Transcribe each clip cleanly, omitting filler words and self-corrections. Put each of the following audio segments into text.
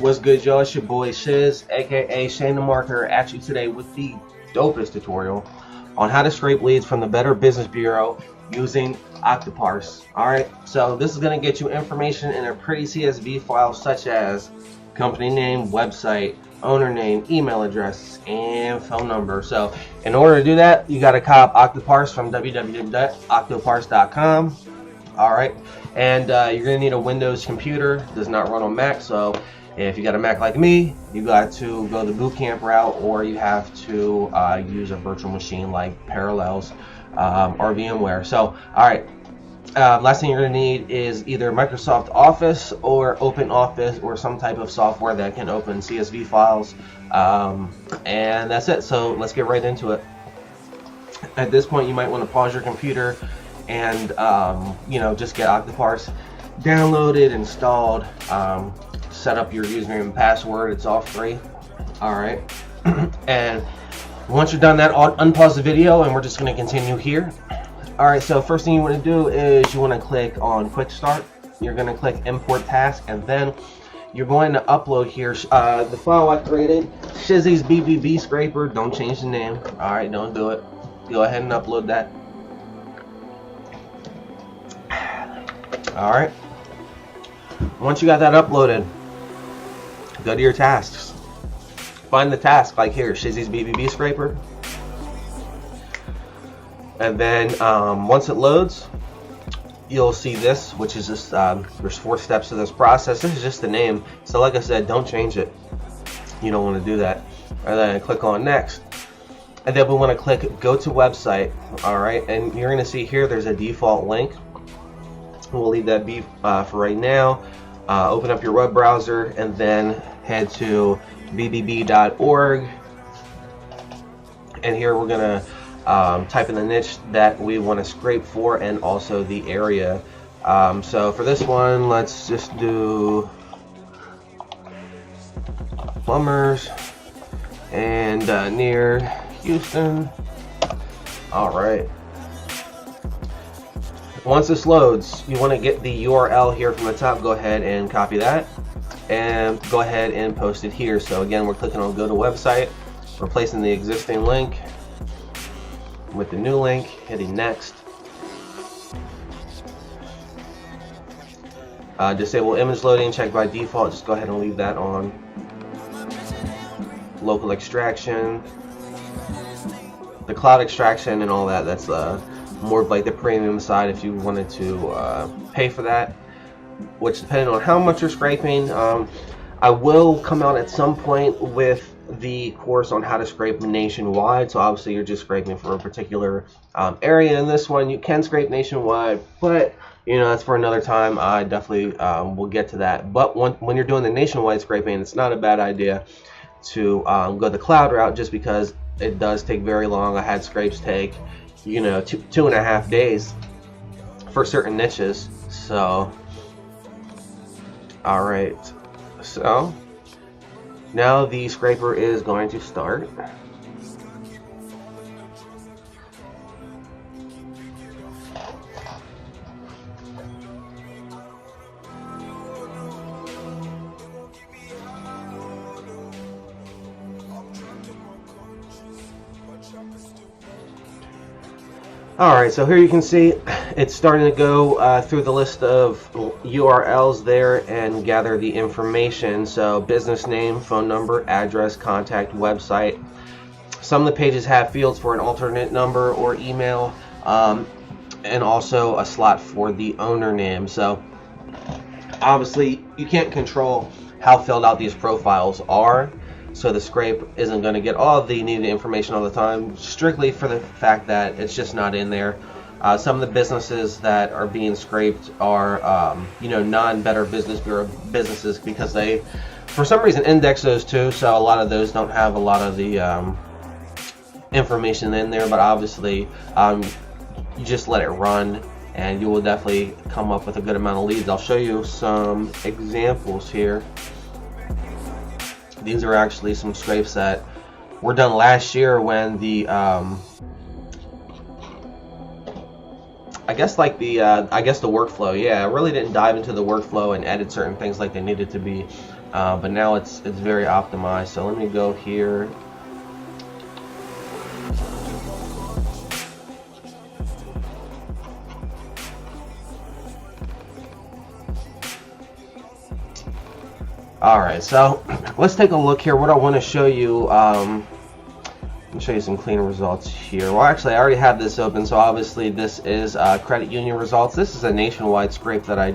What's good, y'all? It's your boy Shiz, aka Shane the Marketer, at you today with the dopest tutorial on how to scrape leads from the Better Business Bureau using Octoparse. Alright, so this is going to get you information in a pretty CSV file such as company name, website, owner name, email address, and phone number. So in order to do that, you got to cop Octoparse from www.octoparse.com. Alright, and you're going to need a Windows computer. It does not run on Mac, so if you got a Mac like me, you got to go the bootcamp route, or you have to use a virtual machine like Parallels or VMware. So, alright, last thing you're going to need is either Microsoft Office or OpenOffice or some type of software that can open CSV files. And that's it. So let's get right into it. At this point, you might want to pause your computer and just get Octoparse downloaded, installed, set up your username and password. It's all free. Alright, and once you're done that, unpause the video and we're just going to continue here. Alright, so first thing you want to do is you want to click on Quick Start. You're going to click Import Task, and then you're going to upload here the file I created, Shizzy's BBB Scraper. Don't change the name. Alright, don't do it. Go ahead and upload that. Alright, once you got that uploaded, go to your tasks. Find the task like here, Shizzy's BBB Scraper. And then once it loads, you'll see this, which is this, there's 4 steps to this process. This is just the name. So like I said, don't change it. You don't want to do that. And then click on Next. And then we want to click Go to Website. Alright, and you're going to see here there's a default link. We'll leave that be for right now. Open up your web browser and then head to bbb.org. And here we're going to type in the niche that we want to scrape for and also the area. So for this one, let's just do plumbers and near Houston. Alright. Once this loads, you want to get the URL here from the top. Go ahead and copy that and go ahead and post it here. So again, we're clicking on Go to Website, replacing the existing link with the new link, hitting Next. Disable image loading, check by default. Just go ahead and leave that on. Local extraction, the cloud extraction and all that, that's more of like the premium side if you wanted to pay for that, which depending on how much you're scraping. I will come out at some point with the course on how to scrape nationwide. So obviously you're just scraping for a particular area. In this one you can scrape nationwide, but that's for another time. I definitely will get to that. But when you're doing the nationwide scraping, it's not a bad idea to go the cloud route, just because it does take very long. I had scrapes take 2.5 days for certain niches. So alright, so now the scraper is going to start. Alright, so here you can see it's starting to go through the list of URLs there and gather the information. So business name, phone number, address, contact, website. Some of the pages have fields for an alternate number or email, and also a slot for the owner name. So obviously you can't control how filled out these profiles are, so the scrape isn't going to get all the needed information all the time, strictly for the fact that it's just not in there. Some of the businesses that are being scraped are non-Better Business Bureau businesses, because they for some reason index those too, so a lot of those don't have a lot of the information in there. But obviously you just let it run and you will definitely come up with a good amount of leads. I'll show you some examples here. These are actually some scrapes that were done last year when the I guess the workflow, I really didn't dive into the workflow and edit certain things like they needed to be but now it's very optimized. So let me go here. Alright, so let's take a look here. What I want to show you, let me show you some clean results here. Well, actually, I already have this open, so obviously this is credit union results. This is a nationwide scrape that I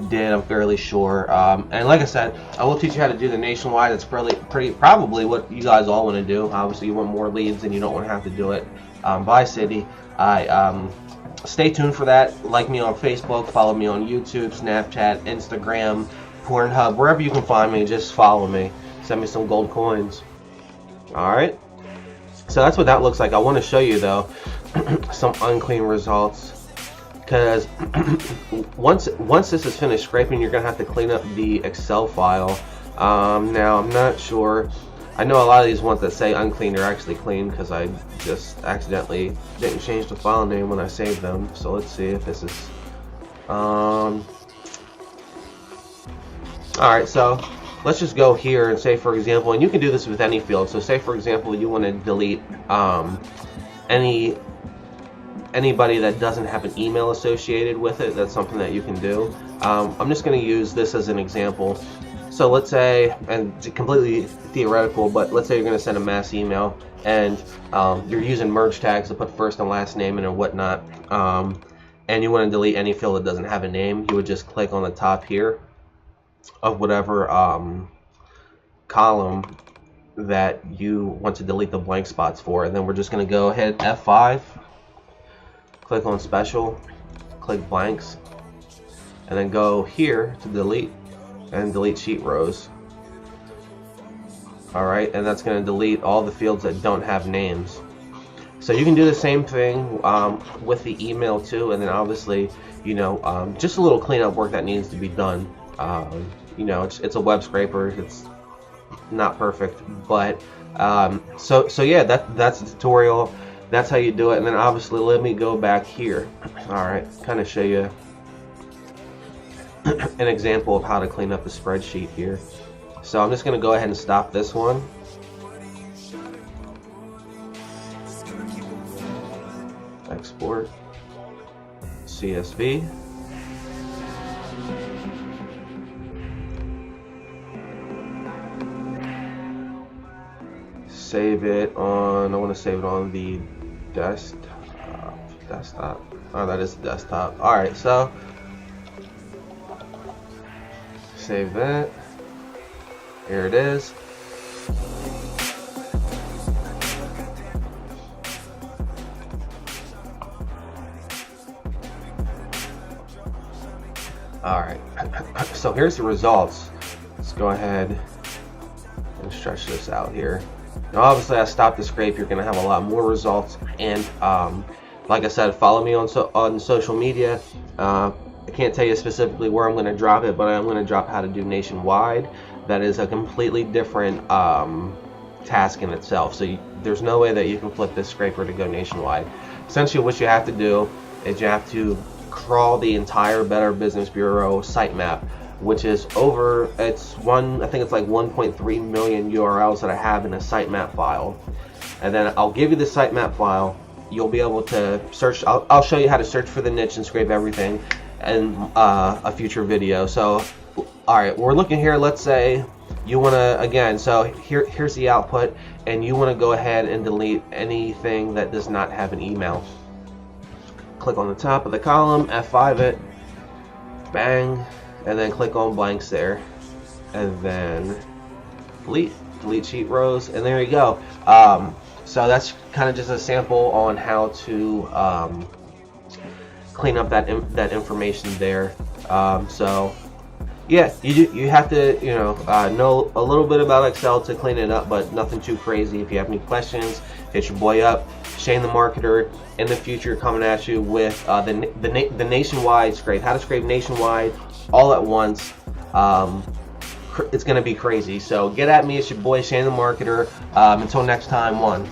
did, I'm fairly sure. And like I said, I will teach you how to do the nationwide. It's probably what you guys all want to do. Obviously, you want more leads and you don't want to have to do it by city. Stay tuned for that. Like me on Facebook, follow me on YouTube, Snapchat, Instagram, Pornhub, wherever you can find me. Just follow me. Send me some gold coins. Alright, so that's what that looks like. I want to show you though some unclean results, because once this is finished scraping, you're gonna have to clean up the Excel file. Now I'm not sure. I know a lot of these ones that say unclean are actually clean, because I just accidentally didn't change the file name when I saved them. So let's see if this is alright, so let's just go here and say, for example, and you can do this with any field. So say, for example, you want to delete anybody that doesn't have an email associated with it. That's something that you can do. I'm just going to use this as an example. So let's say, and it's completely theoretical, but let's say you're going to send a mass email, and you're using merge tags to put first and last name and whatnot, and you want to delete any field that doesn't have a name. You would just click on the top here of whatever column that you want to delete the blank spots for, and then we're just going to go ahead F5, click on special, click blanks, and then go here to delete and delete sheet rows. Alright, and that's going to delete all the fields that don't have names. So you can do the same thing with the email too, and then obviously, you know, just a little cleanup work that needs to be done. You know, it's a web scraper. It's not perfect, but so yeah, that's the tutorial. That's how you do it. And then obviously, let me go back here. All right, kind of show you an example of how to clean up the spreadsheet here. So I'm just going to go ahead and stop this one. Export CSV. Save it on, I want to save it on the desktop. Oh, that is the desktop. Alright, so save that. Here it is. Alright, so here's the results. Let's go ahead and stretch this out here. Now obviously I stopped the scrape. You're going to have a lot more results, and like I said, follow me on social media. I can't tell you specifically where I'm going to drop it, but I'm going to drop how to do nationwide. That is a completely different task in itself, so there's no way that you can flip this scraper to go nationwide. Essentially what you have to do is you have to crawl the entire Better Business Bureau sitemap, which is over, I think it's like 1.3 million URLs that I have in a sitemap file. And then I'll give you the sitemap file. You'll be able to search. I'll show you how to search for the niche and scrape everything in a future video. So alright, we're looking here. Let's say you want to, again, so here's the output, and you want to go ahead and delete anything that does not have an email. Click on the top of the column, F5 it, bang, and then click on blanks there, and then delete sheet rows, and there you go. So that's kind of just a sample on how to clean up that information there. So yeah, you have to know a little bit about Excel to clean it up, but nothing too crazy. If you have any questions, hit your boy up. Shane the Marketer in the future coming at you with the nationwide scrape, how to scrape nationwide all at once. It's going to be crazy. So get at me. It's your boy Shane the Marketer. Until next time, one.